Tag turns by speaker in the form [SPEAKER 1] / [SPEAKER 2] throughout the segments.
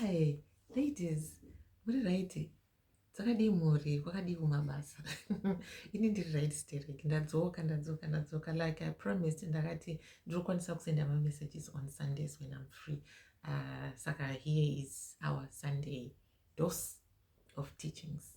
[SPEAKER 1] Hi, ladies. What did I do? Dzakadii mhuri kwakadii kumabasa. Ini ndiri right stereki ndadzoka like I promised ndakati ndinokwanisa kusenda messages on Sundays when I'm free. Saka here is our Sunday dose of teachings.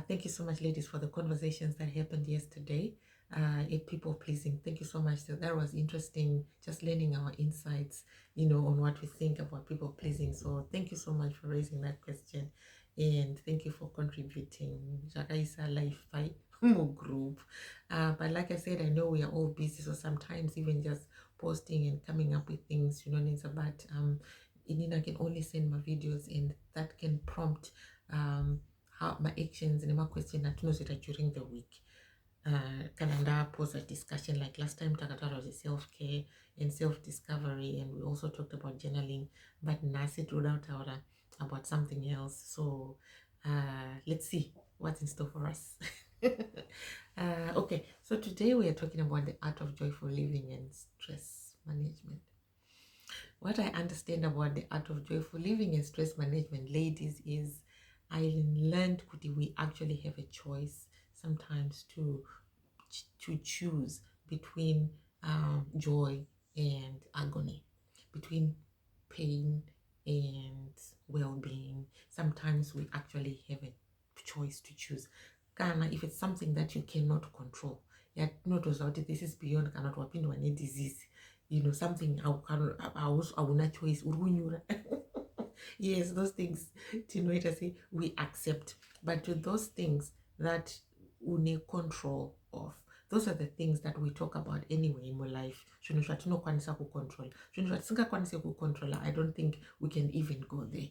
[SPEAKER 1] Thank you so much, ladies, for the conversations that happened yesterday at People Pleasing. Thank you so much. So that was interesting, just learning our insights, on what we think about people pleasing. So thank you so much for raising that question. And thank you for contributing. Jakaisa Life Fight group. But like I said, I know we are all busy, so sometimes even just posting and coming up with things, it's about I can only send my videos, and that can prompt how my actions and my question that knows it during the week. Calendar pose a discussion like last time takataura was self-care and self-discovery, and we also talked about journaling, but nasi throughout about something else. So let's see what's in store for us. Okay, so today we are talking about the art of joyful living and stress management. What I understand about the art of joyful living and stress management, ladies, is I learned that we actually have a choice sometimes to choose between joy and agony, between pain and well-being. Sometimes we actually have a choice to choose. Kana, if it's something that you cannot control, not this is beyond cannot happen to any disease. Something I will not choice. Yes, those things, it I say we accept. But to those things that we need control of, those are the things that we talk about anyway in my life. Control. I don't think we can even go there.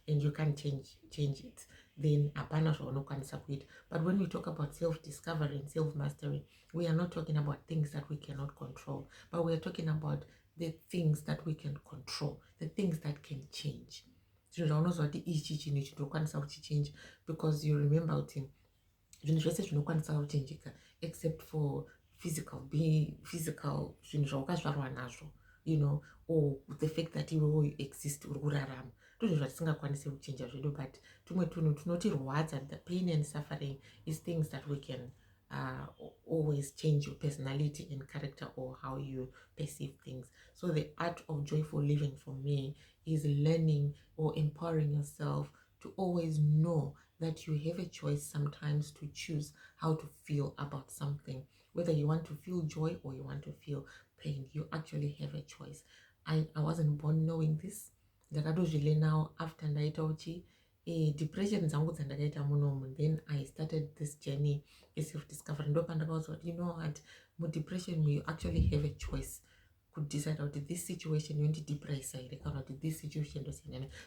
[SPEAKER 1] And you can't change it, then but when we talk about self-discovery and self-mastery, we are not talking about things that we cannot control, but we are talking about the things that we can control, the things that can change. Because you remember except for physical or the fact that you exist urarama ndozvo zvatisingakwanisi kuchinja zvedu, but tumwe tunhu tunotirwadza, the pain and suffering is things that we can always change your personality and character or how you perceive things. So the art of joyful living for me is learning or empowering yourself to always know that you have a choice sometimes to choose how to feel about something. Whether you want to feel joy or you want to feel pain, you actually have a choice. I wasn't born knowing this. Ndakatozvile now after ndaita uchi depression dzangu dzandakaita munomu, then I started this journey self-discovery. Ndopandakauzwa kuti what, depression you actually have a choice could decide that this situation you depress this situation.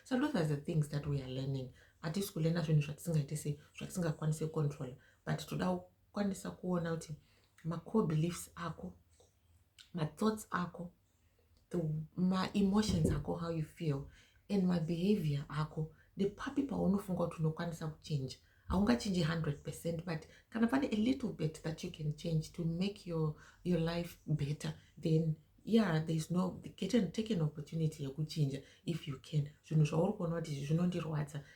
[SPEAKER 1] So those are the things that we are learning. Atisi kulena zvinhu zvatisingakwanisi control, but toda kukwanisa kuona kuti ma-core beliefs ako, ma-thoughts ako, my emotions ako, how you feel, and my behavior ako, the papi paunofunga kuti unokwanisa kuchange. Haungachange 100%, but kana pane a little bit that you can change to make your life better, then there's no take an opportunity to change if you can.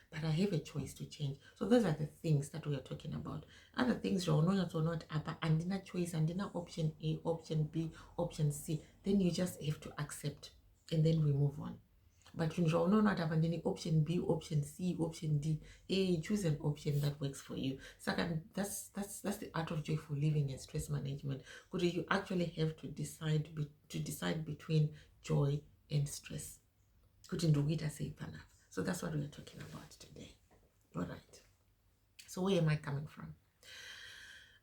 [SPEAKER 1] But I have a choice to change. So those are the things that we are talking about. Other things you're not upper and in a choice and in option A, option B, option C, then you just have to accept and then we move on. But you not have any option B, option C, option D. Choose an option that works for you. Second, that's the art of joyful living and stress management. Because you actually have to decide between joy and stress. So that's what we are talking about today. All right. So where am I coming from?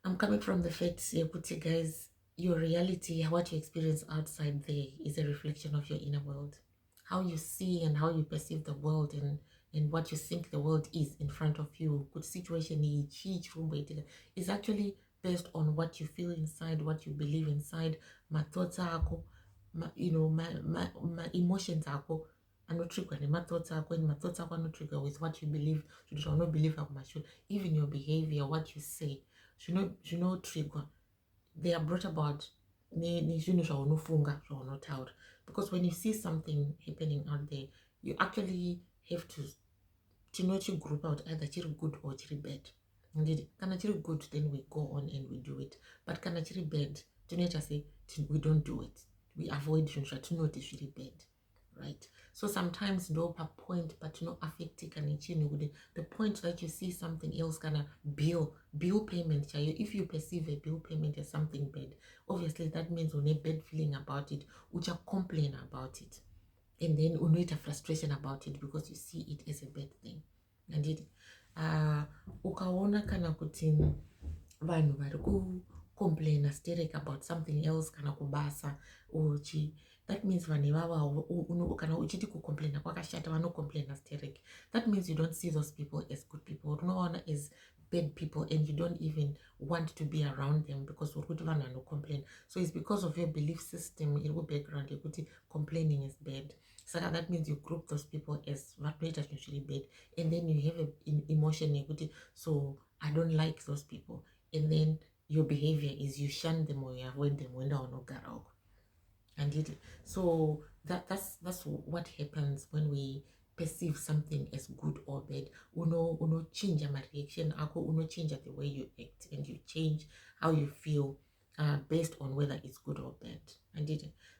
[SPEAKER 1] I'm coming from the fact, guys, your reality, what you experience outside there is a reflection of your inner world. How you see and how you perceive the world and what you think the world is in front of you. Good situation is actually based on what you feel inside, what you believe inside. My thoughts are, my emotions are, and no trigger. My thoughts are no trigger with what you believe. You should not believe even your behavior, what you say, trigger. They are brought about nezvinhu zvaunofunga zvaunotaura, because when you see something happening out there, you actually have to not group out either chiri good or chiri bad. Indeed, kana chiri good, then we go on and we do it, but kana chiri bad, tinoita say we don't do it, we avoid zvinhu zvatinoti zviri bad, right? So sometimes ndo papoint patinoaffectika nechinhu kuti the point that you see something else, kana bill payment chayo, if you perceive a bill payment as something bad, obviously that means une bad feeling about it, ucha complain about it, and then unoita frustration about it because you see it as a bad thing. Anditi ukaona kana kuti vanhu vari kucomplaina sterek about something else kana kubasa uchi, that means vanhu ivava kana uchiti kucomplaina kwakashata vanocomplaina sterek, that means you don't see those people as good people, unoona as bad people, and you don't even want to be around them because uri kuti vanhu vanocomplain. So it's because of your belief system iri kubackground yekuti complaining is bad. So that means you group those people as vanoita zvinhu zviri bad, and then you have an emotion yekuti, so I don't like those people, and then your behavior is you shun them or you avoid them when unogara uko. And so that's what happens when we perceive something as good or bad. Uno change my reaction ako, uno change the way you act, and you change how you feel based on whether it's good or bad. And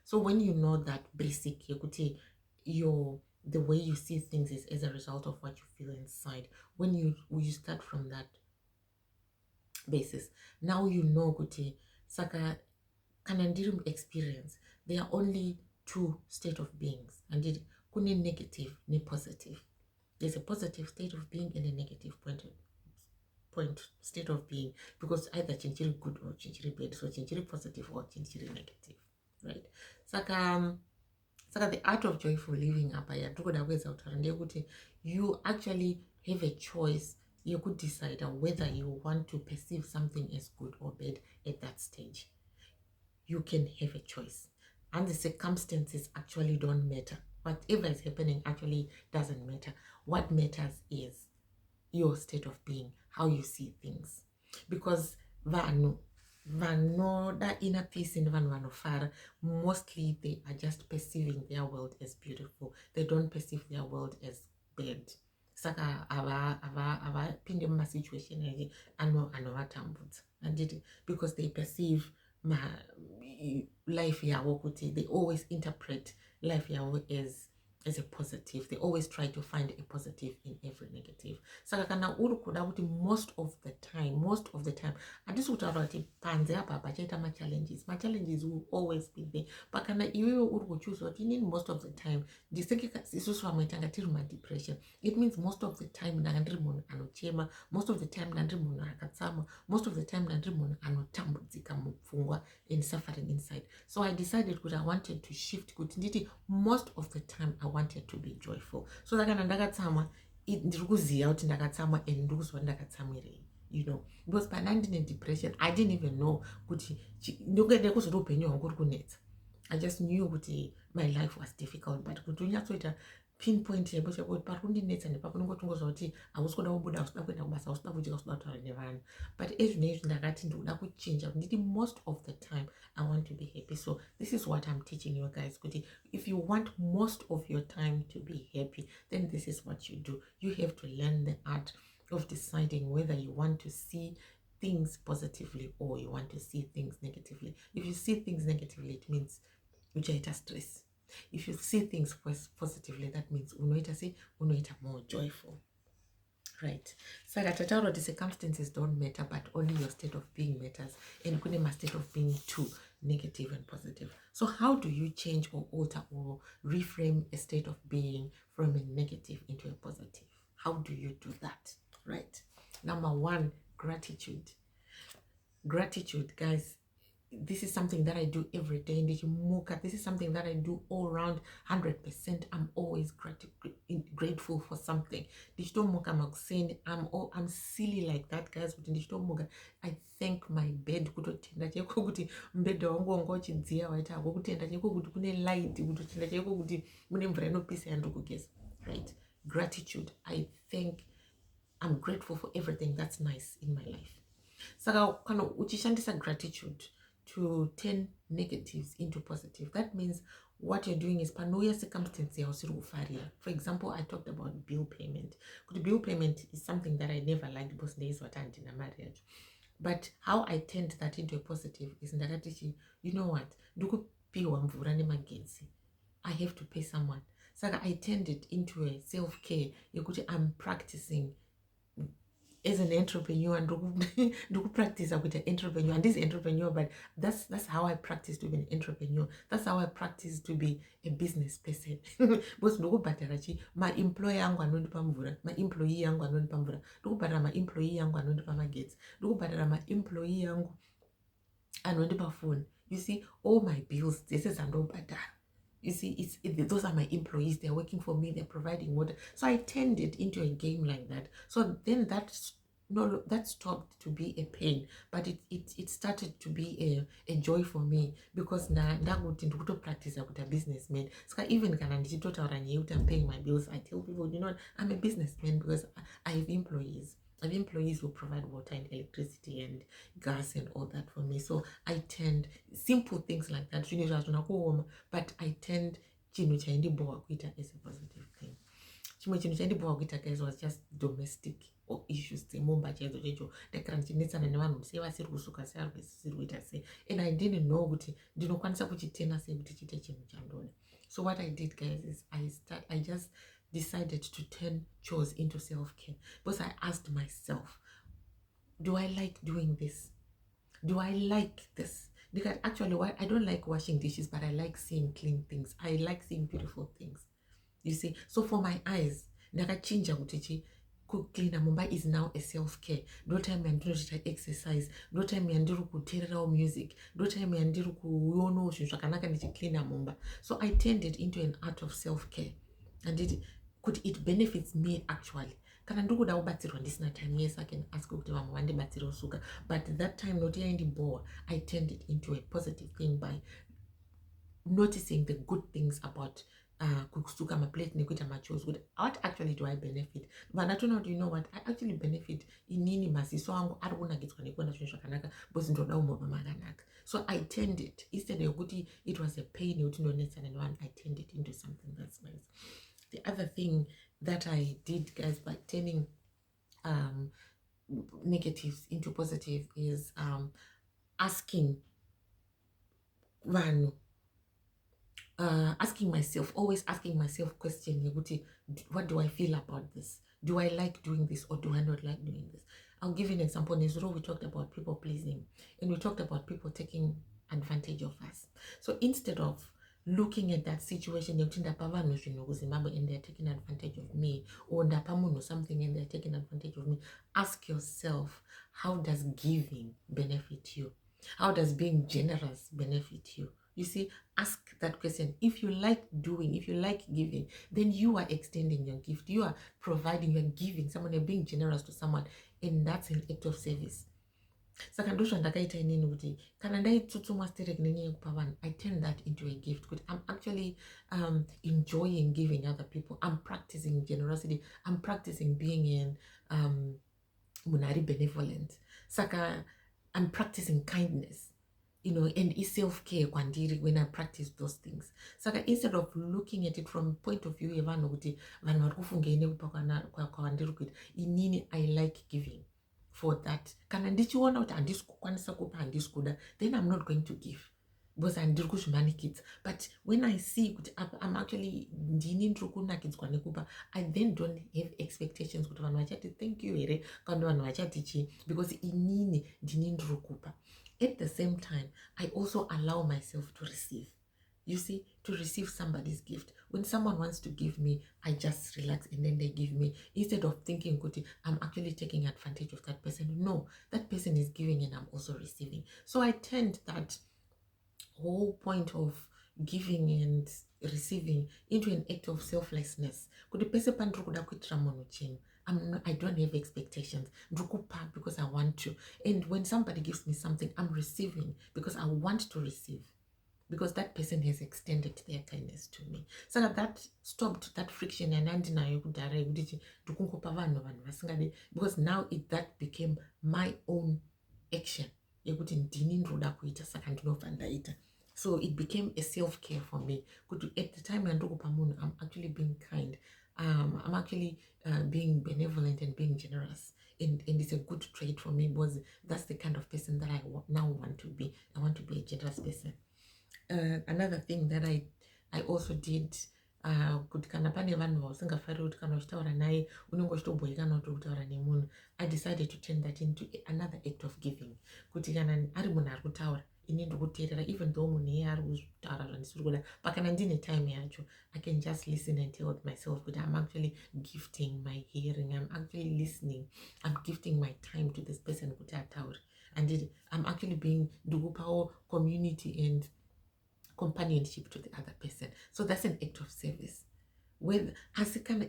[SPEAKER 1] so when you know that basic yekuti, the way you see things is as a result of what you feel inside, when you start from that basis, now you know kuti saka kana ndiri experience, there are only two state of beings, and kune negative ne positive. There's a positive state of being and a negative point state of being, because either chinchiri good or chinchiri bad, so chinchiri positive or chinchiri negative, right? Saka the art of joyful living apaya tokoda kuwedza kutaura ndeyekuti you actually have a choice. You could decide whether you want to perceive something as good or bad at that stage. You can have a choice, and the circumstances actually don't matter. Whatever is happening actually doesn't matter. What matters is your state of being, how you see things, because vanoda inner peace and vanhu vanofara, mostly they are just perceiving their world as beautiful. They don't perceive their world as bad. Saka avapinde mumasituation ake anovatambudza, anditi, because they perceive life yavo kuti, they always interpret life yavo as a positive. They always try to find a positive in every negative. Saka kana uri kuda kuti most of the time handisi kutaura kuti panze apa pachaita machallenges will always be there, but kana iwewe uri kuchuza kuti inini most of the time ndisenge isusu vamwe tanga tiri madepression, it means most of the time ndanga ndiri munhu anochema, most of the time ndanga ndiri munhu akatsama, most of the time ndanga ndiri munhu anotambudzika mupfungwa and suffering inside. So I decided kuti I wanted to shift kuti nditi most of the time I wanted to be joyful. So kana ndakatsama ndiri kuziva kuti ndakatsama and ndiri kuziva ndakatsamwirei, you know, because pana ndine depression I didn't even know kuti ndongede kuzoti upenyu hwangu uri kunetsa. I just knew kuti my life was difficult, but kuti unyatsoita pinpoint yebo chekuti pari kundinetsa nepapo ndingotongoziva kuti hausi kuda kubuda, hausi kuda kuenda kubasa, hausi kuda kudya, hausi kuda kutaura nevanhu. But ezvinezvi ndakati ndikuda kuchinja nditi most of the time I want to be happy. So this is what I'm teaching you guys, kuti if you want most of your time to be happy, then this is what you do. You have to learn the art of deciding whether you want to see things positively or you want to see things negatively. If you see things negatively, it means uchaita stress. If you see things positively, that means unoita more joyful, right? So tataura kuti circumstances don't matter, but only your state of being matters, and kune ma state of being too, negative and positive. So how do you change or alter or reframe a state of being from a negative into a positive? How do you do that, right? Number one, gratitude. Gratitude, guys, this is something that I do every day. This is something that I do all around 100%. I'm always grateful for something. I'm silly like that, guys. I thank my bed. Right? Gratitude. I'm grateful for everything that's nice in my life. Saka kana uchishandisa gratitude, to turn negatives into positive. That means what you're doing is panoya circumstance. For example, I talked about bill payment. Bill payment is something that I never liked because there is what in a marriage. But how I turned that into a positive is that you know what? I have to pay someone. So I turned it into a self-care. I'm practicing as an entrepreneur and do practice with an entrepreneur and this entrepreneur, but that's how I practice to be an entrepreneur. That's how I practice to be a business person. Because my employer yangu anondipa mvura, my employee yangu anondipa mvura, ndokubhadhara my employee yangu anondipa magetsi, ndokubhadhara my employee yangu anondipa phone. You see, all my bills, this is andobhadhara. You see, those are my employees. They're working for me. They're providing water. So I turned it into a game like that. So then that stopped to be a pain, but it started to be a joy for me because ndakuti ndikuto practice with a businessman. So even kana ndichitotaura nyaya yekuti I'm paying my bills, I tell people, you know what, I'm a businessman because I have employees. I have employees who provide water and electricity and gas and all that for me. So I turned simple things like that, but I turned chinhu chaindibowa kuita as a positive thing. Chimwe chinhu chaindibowa kuita guys was just domestic or issues dzemumba chaidzo chaicho ndakara ndichinetsana nevanhu sei vasiri kusuka sei vari kusiri kuita sei, and I didn't know kuti ndinokwanisa kuchitena sei kuti chiite chinhu chandoda. So what I did guys is I just decided to turn chores into self-care because I asked myself, do I like doing this? Do I like this? Because actually, I don't like washing dishes, but I like seeing clean things. I like seeing beautiful things. You see, so for my eyes, ndakachinja kuti kucleana mumba is now a self-care. No time yandinoita exercise, no time yandiri kuteererawo music, no time yandiri kuonawo zvinhu zvakanaka ndichicleana mumba. So I turned it into an art of self-care, and it benefits me actually. Kana ndikuda kubatsirwa ndisina time, yes, I can ask kuti vamwe vandibatsire kusuka, but that time noti yaindibore, I turned it into a positive thing by noticing the good things about kusuka maplate nekuita machores. What actually do I benefit? But I don't know, do you know what? I actually benefit inini masiso angu ari kunagidzwa nekuona zvinhu zvakanaka because ndoda umoma makanaka. So I turned it, instead yekuti it was a pain yekuti ndonetsana nevanhu, I turned it into something that's nice. The other thing that I did, guys, by turning negatives into positive is asking myself, always asking myself question, what do I feel about this? Do I like doing this or do I not like doing this? I'll give you an example. In Nezuro, we talked about people pleasing and we talked about people taking advantage of us. So instead of looking at that situation and they're taking advantage of me, or something and they're taking advantage of me, ask yourself, how does giving benefit you? How does being generous benefit you? You see, ask that question. If you like giving, then you are extending your gift. You are providing, you're giving someone, you're being generous to someone, and that's an act of service. Saka ndosho ndakaita inini kuti kana ndaitsutsumwa stereki nenyaya yekupa vanhu, I turn that into a gift. Kuti I'm actually enjoying giving other people. I'm practicing generosity. I'm practicing being munari benevolent. Saka I'm practicing kindness, and it's self-care kwandiri when I practice those things. Saka instead of looking at it from point of view yevanhu kuti vanhu vari kufunga nekupa kwandiri kuita, inini I like giving. For that, kana ndichiona kuti handisi kukwanisa kupa, handisi kuda, then I'm not going to give because handiri kuzvimanikidza. But when I see kuti I'm actually ndini ndiri kunakidzwa nekupa, I then don't have expectations kuti vanhu vachati thank you here kana vanhu vachati chii, because inini ndini ndiri kupa. At the same time, I also allow myself to receive. You see, to receive somebody's gift. When someone wants to give me, I just relax and then they give me. Instead of thinking, I'm actually taking advantage of that person. No, that person is giving and I'm also receiving. So I turned that whole point of giving and receiving into an act of selflessness. I don't have expectations. Because I want to. And when somebody gives me something, I'm receiving because I want to receive. Because that person has extended their kindness to me. So that stopped that friction because now that became my own action. yekuti ndini ndoda kuita saka ndinobva ndaita. So it became a self-care for me. At the time yandokupa munhu, I'm actually being kind. I'm actually being benevolent and being generous. And it's a good trait for me because that's the kind of person that I now want to be. I want to be a generous person. Another thing that I also did, kuti kana pane vanhu vausingafariri kuti kana uchitaura naye unenge uchitobhoika kana kuti kutaura nemunhu, I decided to turn that into another act of giving. Kuti kana ari munhu ari kutaura ini ndikuteerera, even though munhu iye ari kutaura zvandisiri kuda, but kana ndine time yacho, I can just listen and tell myself that I'm actually gifting my hearing, I'm actually listening, I'm gifting my time to this person kuti ataure, and I'm actually being ndikupawo community and companionship to the other person. So that's an act of service. With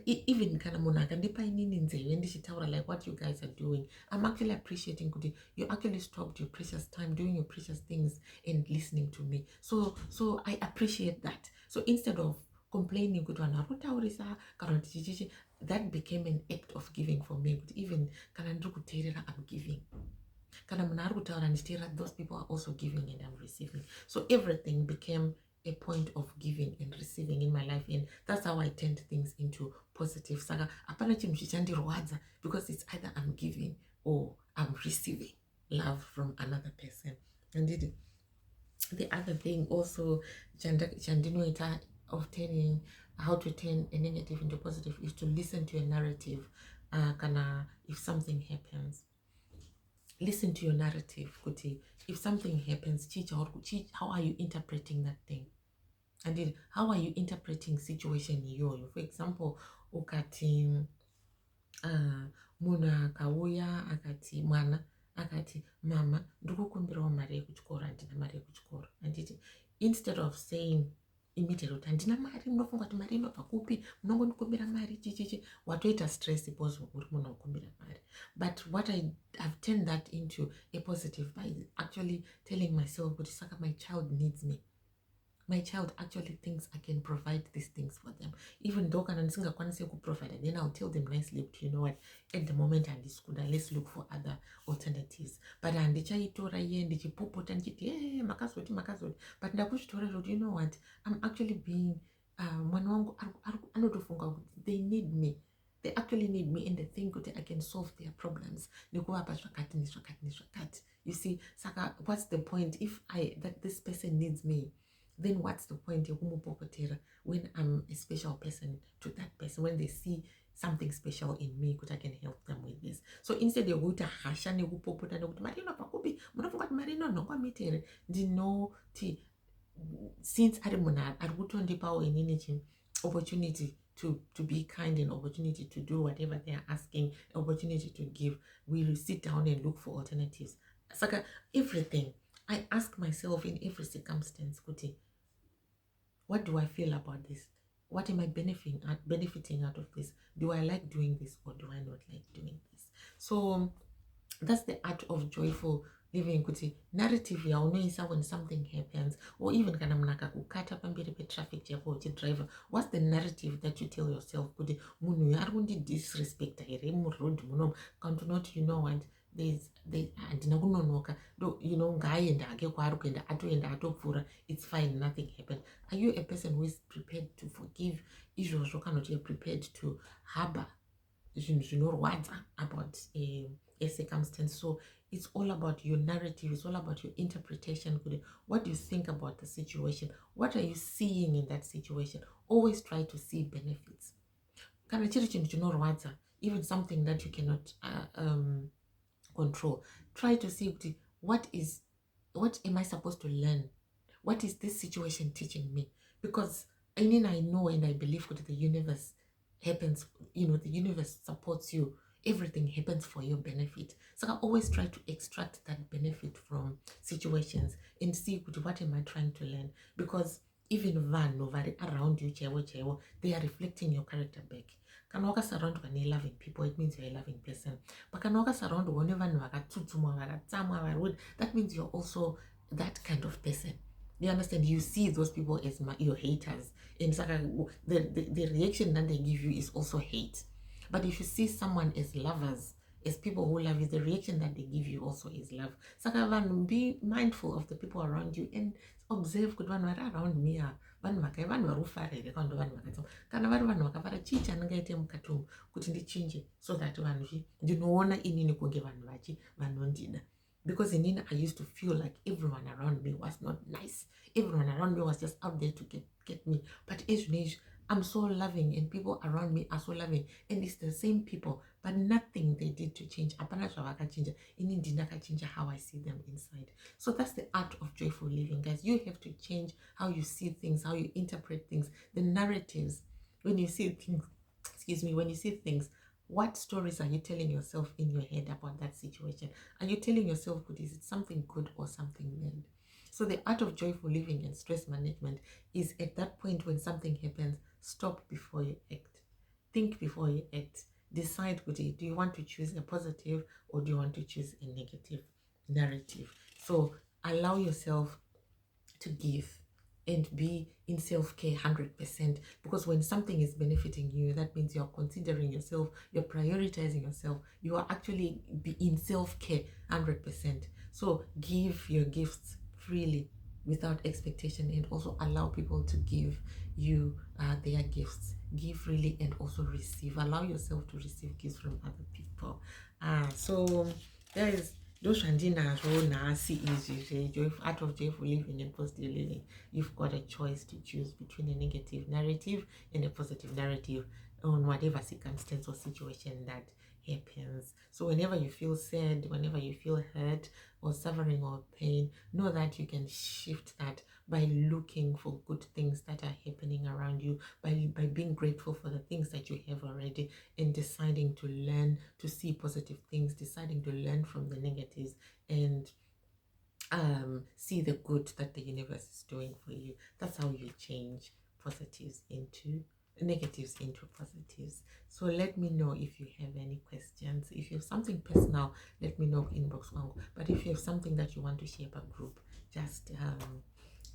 [SPEAKER 1] even kana munhu akandipa inini nzeve ndichitaura like what you guys are doing, I'm actually appreciating kuti you actually stopped your precious time doing your precious things and listening to me. So I appreciate that. So instead of complaining kuti vanhu vari kutaurisa kana kuti chichichi, that became an act of giving for me. Kuti even kana ndiri kuteerera, I'm giving. Kana munhu ari kutaura ndichiteerera, those people are also giving and I'm receiving. So everything became a point of giving and receiving in my life, and that's how I turned things into positive. Saka hapana chinhu chichandirwadza, because it's either I'm giving or I'm receiving love from another person. And the other thing also chandinoita of turning, how to turn a negative into positive, is to listen to a narrative. Kana if something happens, listen to your narrative. Kuti if something happens, how are you interpreting that thing? And how are you interpreting situation yoyo? For example, ukati munhu akauya akati, mwana akati, mama ndikukumbirawo mari yekuchikoro, handina mari yekuchikoro. Anditi, instead of saying immediately kuti handina mari, munofunga kuti mari inobva kupi, munongondikumbira mari chichichi, watoita stress because uri munhu akumbira mari. But what I've turned that into a positive by actually telling myself kuti saka my child needs me. My child actually thinks I can provide these things for them. Even though kana ndisingakwanise kuprovide, then I'll tell them nicely, but you know what, at the moment handisikuda, let's look for other alternatives. But handichaitora iye ndichipopota ndichiti makazoti. But ndakuzvitora kuti, you know what, I'm actually being mwana wangu anotofunga kuti they need me. They actually need me, and they think that I can solve their problems. You see, saka, what's the point if that this person needs me? Then what's the point when I'm a special person to that person, when they see something special in me, that I can help them with this. So instead of hasha nekupopota nekuti marino pakupi, munofunga kuti marino nongwamitere, ndinoti since ari munhu ari kutondipawo inini opportunity to be kind, and opportunity to do whatever they are asking, opportunity to give, we'll sit down and look for alternatives. Saka everything I ask myself in every circumstance, kuti, what do I feel about this? What am I benefiting out of this? Do I like doing this or do I not like doing this? So that's the art of joyful living. Kuti narrative yaunoisa when something happens, or even kana munaka kukata pamberi pe traffic chako driver, what's the narrative that you tell yourself? Kuti munhu ari kundi disrespect here mu road muno, can't not, you know what, handina kunonoka, you know, ngaenda hake kwaari kuenda atoenda atopfuura, it's fine, nothing happened. Are you a person who is prepared to forgive izvozvo, kana kuti you're prepared to harbor zvinhu zvinorwadza about a circumstance? So it's all about your narrative, it's all about your interpretation. What do you think about the situation? What are you seeing in that situation? Always try to see benefits. Kana chiri chinhu chinorwadza, even something that you cannot control, try to see what am I supposed to learn? What is this situation teaching me? Because I know and I believe that the universe happens, you know, the universe supports you. Everything happens for your benefit. So I always try to extract that benefit from situations and see what am I trying to learn. Because even vanhu vari around you chaivo, they are reflecting your character back. Kana wakasurroundwa ne-loving people, it means you're a loving person. But kana wakasurroundwa nevanhu vakatsutsumwa, vakatsamwa, varude, that means you're also that kind of person. You understand? You see those people as your haters, and the reaction that they give you is also hate. But if you see someone as lovers, as people who love you, the reaction that they give you also is love. Saka vanhu, be mindful of the people around you and observe kuti vanhu vari around me vanhu vari kufara here kana vanhu vakatsamwa. Kana vari vanhu vakafara, chii chandingaite mukati umu kuti ndichinje so that vanhu ndinoona inini kunge vanhu vanondida. Because inini I used to feel like everyone around me was not nice. Everyone around me was just out there to get me. But I'm so loving and people around me are so loving. And it's the same people, but nothing they did to change. Apana zvavakachinja. Ini ndinakachinja how I see them inside. So that's the art of joyful living, guys. You have to change how you see things, how you interpret things, the narratives. When you see things, when you see things, what stories are you telling yourself in your head about that situation? Are you telling yourself, good, is it something good or something bad? So the art of joyful living and stress management is at that point when something happens, stop before you act. Think before you act. Decide, do you want to choose a positive or do you want to choose a negative narrative? So allow yourself to give and be in self-care 100%, because when something is benefiting you, that means you're considering yourself, you're prioritizing yourself, you are actually be in self-care 100%. So give your gifts freely without expectation, and also allow people to give you their gifts. Give freely and also receive. Allow yourself to receive gifts from other people. So guys, those zvandinazvo nhasi izvi art of joyful living and positive living. You've got a choice to choose between a negative narrative and a positive narrative on whatever circumstance or situation that happens. So whenever you feel sad, whenever you feel hurt or suffering or pain, know that you can shift that by looking for good things that are happening around you, by being grateful for the things that you have already, and deciding to learn to see positive things, deciding to learn from the negatives, and see the good that the universe is doing for you. That's how you change positives into negatives into positives. So let me know if you have any questions. If you have something personal, let me know inbox wangu. But if you have something that you want to share per group, just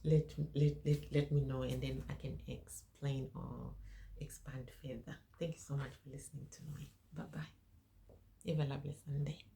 [SPEAKER 1] let me know, and then I can explain or expand further. Thank you so much for listening to me. Bye bye. Have a lovely Sunday.